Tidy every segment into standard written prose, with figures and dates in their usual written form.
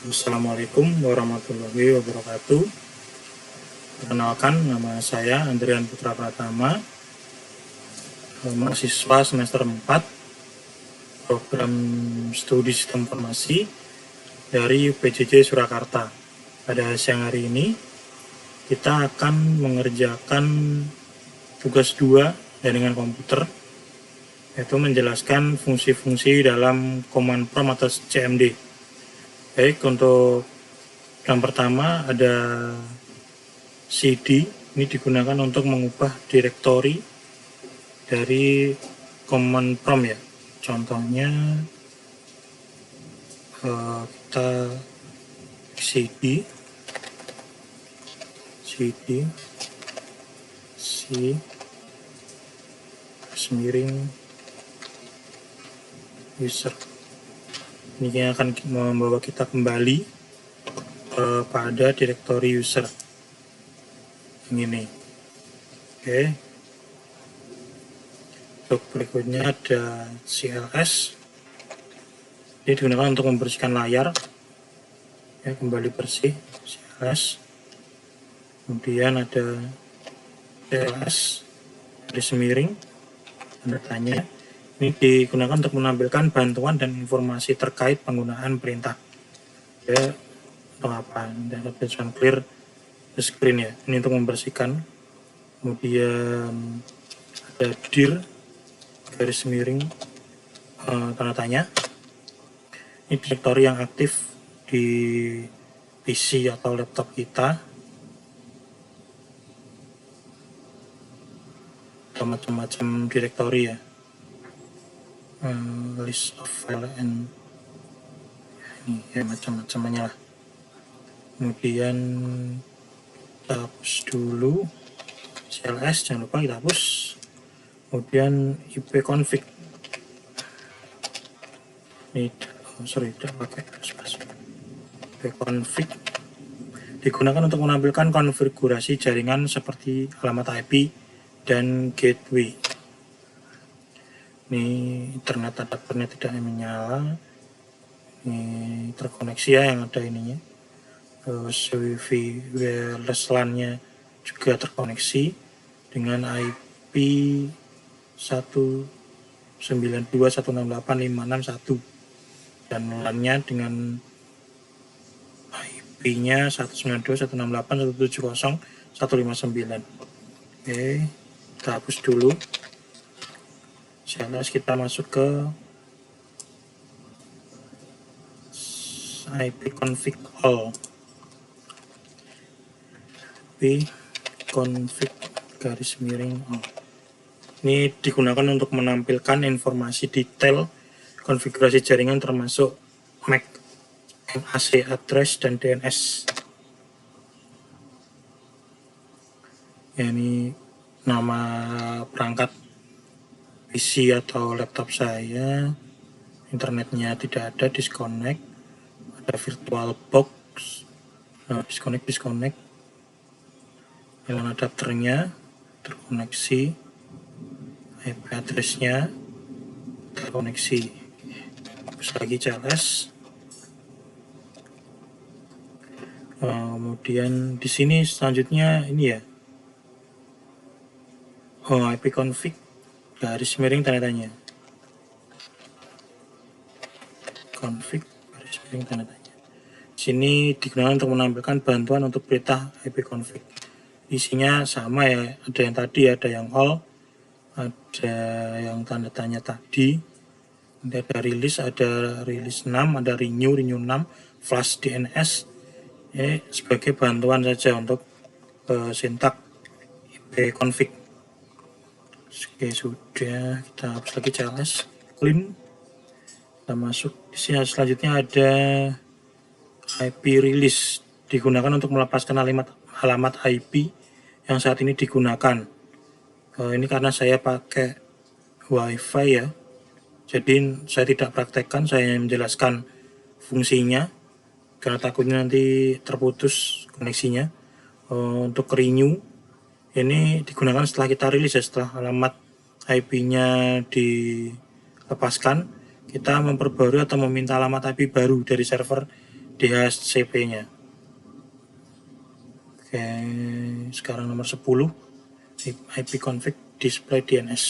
Assalamualaikum warahmatullahi wabarakatuh. Perkenalkan, nama saya Andrian Putra Pratama, mahasiswa semester 4 program studi sistem informasi dari UPJJ Surakarta. Pada siang hari ini kita akan mengerjakan tugas 2 jaringan komputer, yaitu menjelaskan fungsi-fungsi dalam command prompt atau CMD. Baik, untuk yang pertama ada cd. Ini digunakan untuk mengubah direktori dari command prompt ya. Contohnya kita cd c miring user. Ini yang akan membawa kita kembali pada direktori user ini. Oke. Untuk berikutnya ada cls. Ini digunakan untuk membersihkan layar. Ya, kembali bersih cls. Kemudian ada cls garis miring tanda tanya. Ini digunakan untuk menampilkan bantuan dan informasi terkait penggunaan perintah. Ya, untuk apa? Dan tulisan clear the screen ya. Ini untuk membersihkan. Kemudian ada dir garis miring tanda tanya. Ini direktori yang aktif di PC atau laptop kita. Macam-macam direktori ya. List of file and ini ya, macam-macamnya lah. Kemudian kita hapus dulu cls, jangan lupa kita hapus. Kemudian ipconfig ini tidak pakai ipconfig digunakan untuk menampilkan konfigurasi jaringan seperti alamat IP dan gateway. Ini internet adapternya tidak menyala, ini terkoneksi ya yang ada ininya. Terus wifi wireless LAN-nya juga terkoneksi dengan IP 192.168.561 dan LAN-nya dengan IP-nya 192.168.170.159. Oke, kita hapus dulu. CLS, kita masuk ke ipconfig all. ipconfig garis miring all. Ini digunakan untuk menampilkan informasi detail konfigurasi jaringan termasuk MAC, MAC address dan DNS. Ya, ini nama perangkat PC atau laptop saya. Internetnya tidak ada, disconnect. Ada virtual box, disconnect. LAN adapternya terkoneksi, IP address-nya terkoneksi. Terus lagi CLS. Kemudian di sini selanjutnya ini ya. ipconfig garis miring tanda tanya. Config garis miring tanda tanya. Sini digunakan untuk menampilkan bantuan untuk perintah ipconfig. Isinya sama ya, ada yang tadi, ada yang all, ada yang tanda tanya tadi. Ada rilis 6, ada renew 6, flash DNS. Sebagai bantuan saja untuk sintak ipconfig. Oke, sudah, kita hapus lagi CLS, clean. Kita masuk di sini. Selanjutnya ada IP release, digunakan untuk melepaskan alamat IP yang saat ini digunakan. Ini karena saya pakai WiFi ya, jadi saya tidak praktekkan, saya menjelaskan fungsinya karena takutnya nanti terputus koneksinya. Untuk renew ini digunakan setelah kita rilis ya, setelah alamat IP-nya dilepaskan, kita memperbarui atau meminta alamat IP baru dari server DHCP-nya. Oke, sekarang nomor 10, ipconfig display DNS.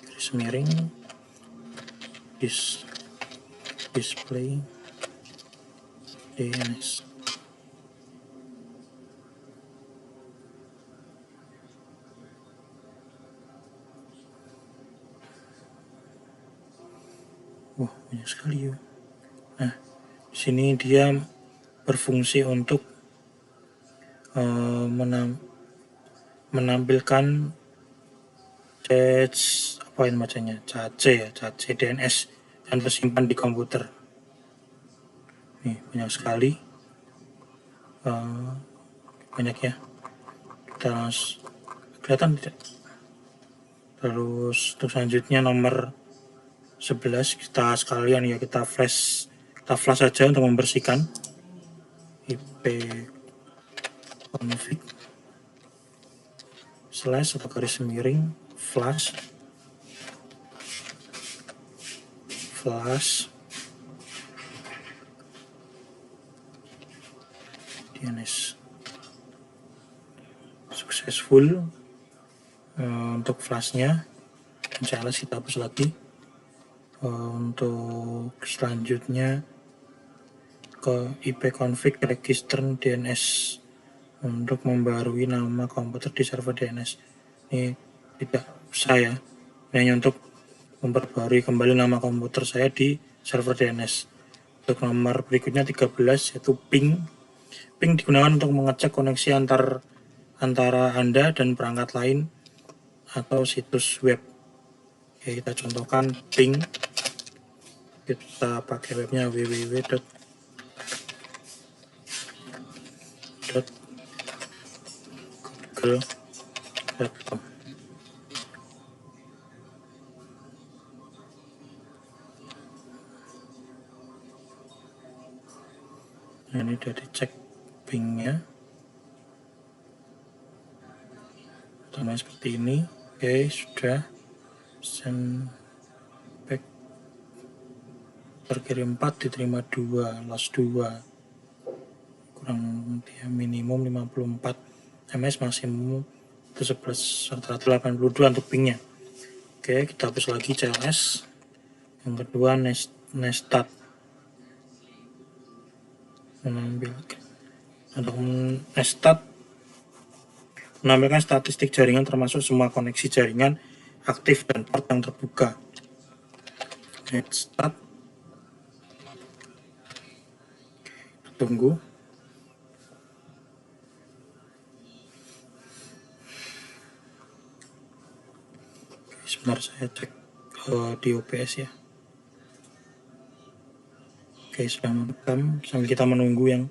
Garis miring display DNS. Wah, banyak sekali ya. Nah, di sini dia berfungsi untuk menampilkan cache cache DNS yang tersimpan di komputer. Nih, banyak sekali. Banyak ya. Terus kelihatan tidak? Terus untuk selanjutnya nomor 11 kita sekalian ya kita flash saja untuk membersihkan ipconfig / atau garis miring flash DNS. Successful. Untuk flashnya insya Allah kita hapus lagi. Untuk selanjutnya ke ipconfig register DNS untuk membarui nama komputer di server DNS. Ini tidak usah ya, ini hanya untuk memperbarui kembali nama komputer saya di server DNS. Untuk nomor berikutnya 13 yaitu ping digunakan untuk mengecek koneksi antara Anda dan perangkat lain atau situs web. Oke, kita contohkan ping, kita pakai webnya www.google.com. Nah, ini sudah dicek pingnya, sama seperti ini. Oke, sudah send back, terkirim 4, diterima 2, loss 2, kurang dia minimum 54 ms, maksimum 11 rata-rata 82 untuk pingnya. Oke, kita hapus lagi CLS. Yang kedua nestat, menampilkan untuk nestat menampilkan statistik jaringan termasuk semua koneksi jaringan aktif dan port yang terbuka. Nestat, tunggu. Sebentar saya cek di OBS ya. Oke, sudah merekam sambil kita menunggu yang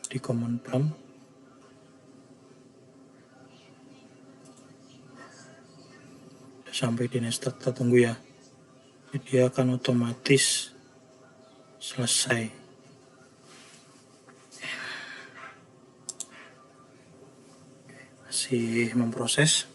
di command prompt. Sampai di nestat, kita tunggu ya. Jadi dia akan otomatis selesai. Masih memproses.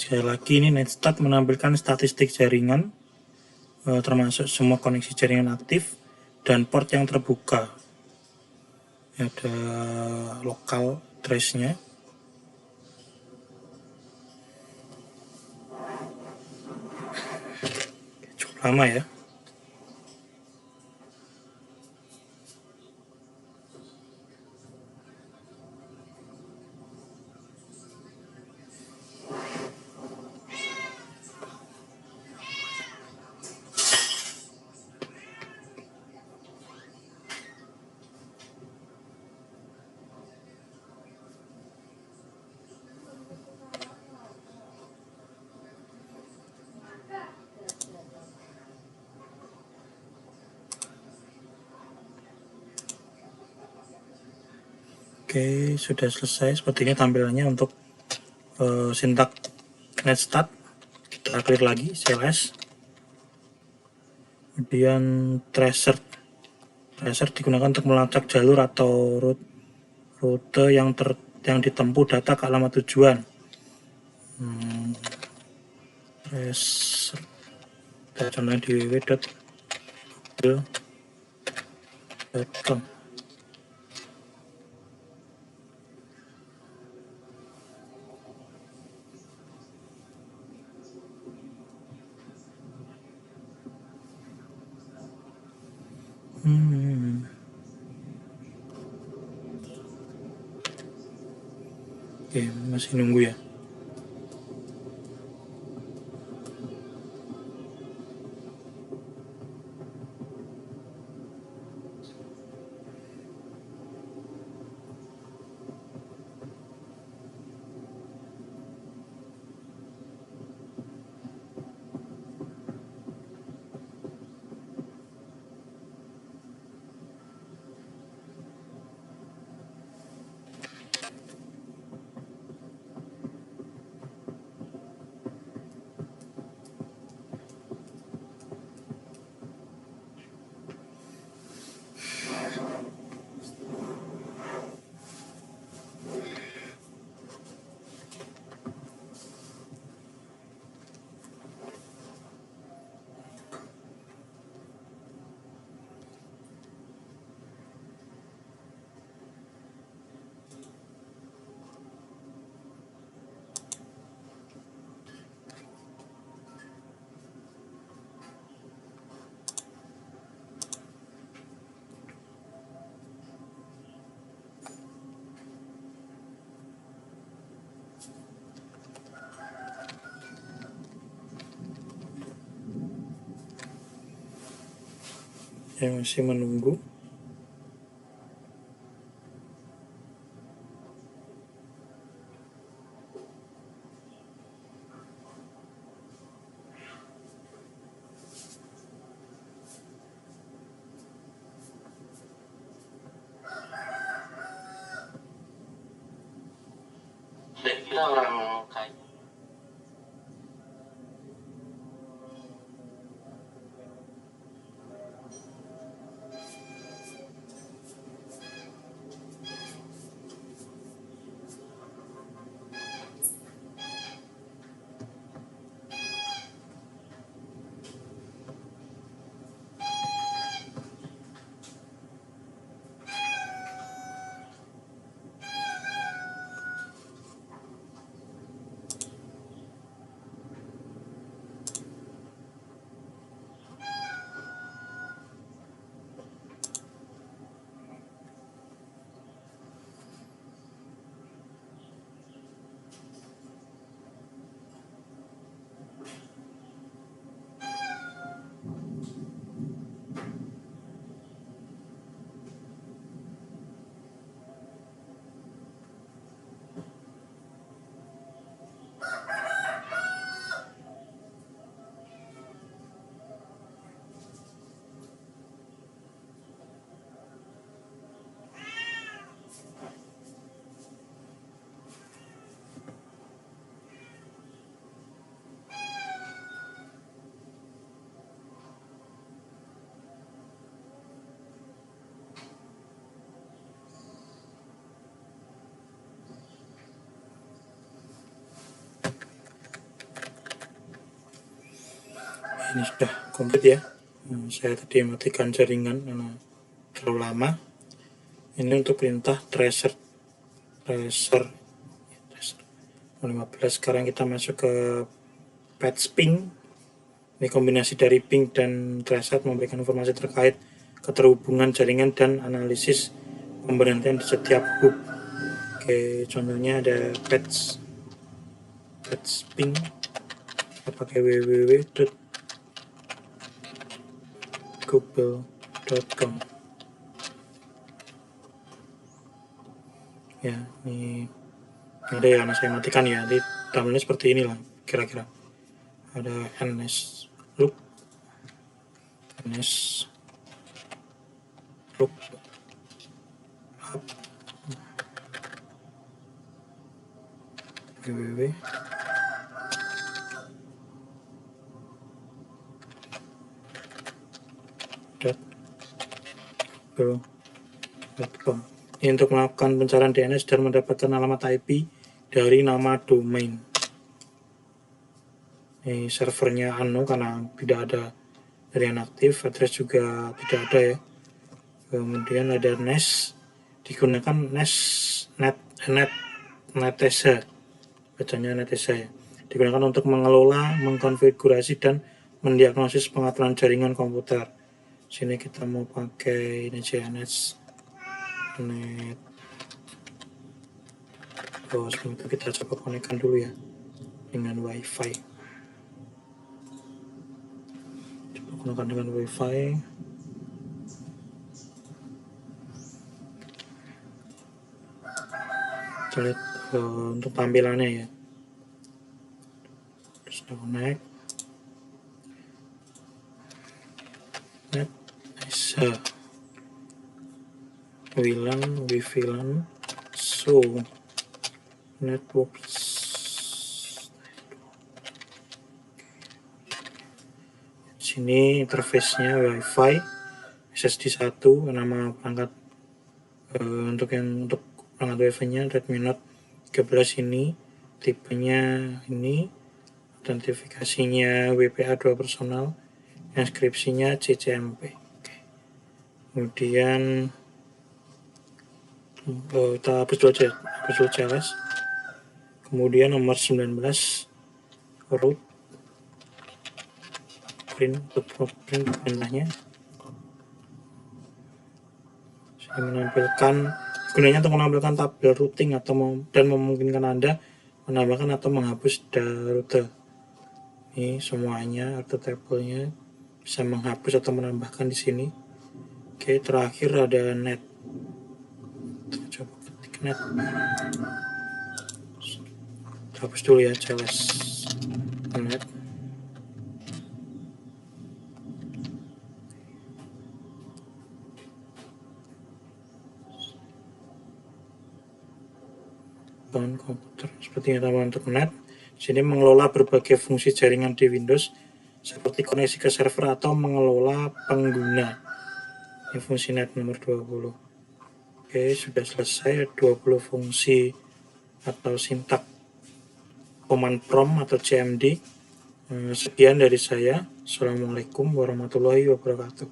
Sekali lagi, ini Netstat menampilkan statistik jaringan termasuk semua koneksi jaringan aktif dan port yang terbuka. Ada lokal trace-nya. Cukup lama ya. Oke, sudah selesai sepertinya tampilannya untuk sintak netstat. Kita klik lagi cls, kemudian tracer digunakan untuk melacak jalur atau rute yang ditempuh data ke alamat tujuan. Tracer contohnya di www.google.com. Oke, masih nunggu ya. Saya masih menunggu. Kita orang kaya. Ini sudah komplit ya. Saya tadi matikan jaringan karena terlalu lama. Ini untuk perintah tracer 15. Sekarang kita masuk ke patch ping. Ini kombinasi dari ping dan tracer memberikan informasi terkait keterhubungan jaringan dan analisis pemberhentian di setiap hub. Oke, contohnya ada patch ping. Kita pakai www.google.com. Ya, ini ada ya, saya matikan ya. Di thumbnailnya seperti inilah kira-kira. Ada ns look up www .google.com. Ini untuk melakukan pencarian DNS dan mendapatkan alamat IP dari nama domain. Ini servernya karena tidak ada dari yang aktif, address juga tidak ada ya. Kemudian ada NES, digunakan Netesa, bacanya Netesa ya. Digunakan untuk mengelola, mengkonfigurasi dan mendiagnosis pengaturan jaringan komputer. Sini kita mau pakai ini aja net. Sebelum itu kita coba konekkan dulu ya dengan WiFi. Coba konekkan dengan WiFi. Kita lihat untuk tampilannya ya. Terus connect. Netesa. WLAN, so networks. Sini interface-nya WiFi, SSD 1, nama perangkat untuk perangkat WiFi-nya Redmi Note 13 ini, tipenya ini, autentifikasinya WPA 2 personal, inskripsinya CCMP. Kemudian kita hapus dulu CLS. Kemudian nomor 19 root print perintahnya. Saya menampilkan gunanya untuk menampilkan tabel routing dan memungkinkan Anda menambahkan atau menghapus rute. Ini semuanya atau tabelnya bisa menghapus atau menambahkan di sini. Oke, terakhir ada net. Kita coba ketik net. Hapus dulu ya CLS net. Bangun komputer sepertinya tambahan untuk net. Sini mengelola berbagai fungsi jaringan di Windows seperti koneksi ke server atau mengelola pengguna. Ini fungsi net nomor 20. Oke, sudah selesai 20 fungsi atau sintak command prompt atau CMD. Sekian dari saya. Assalamualaikum warahmatullahi wabarakatuh.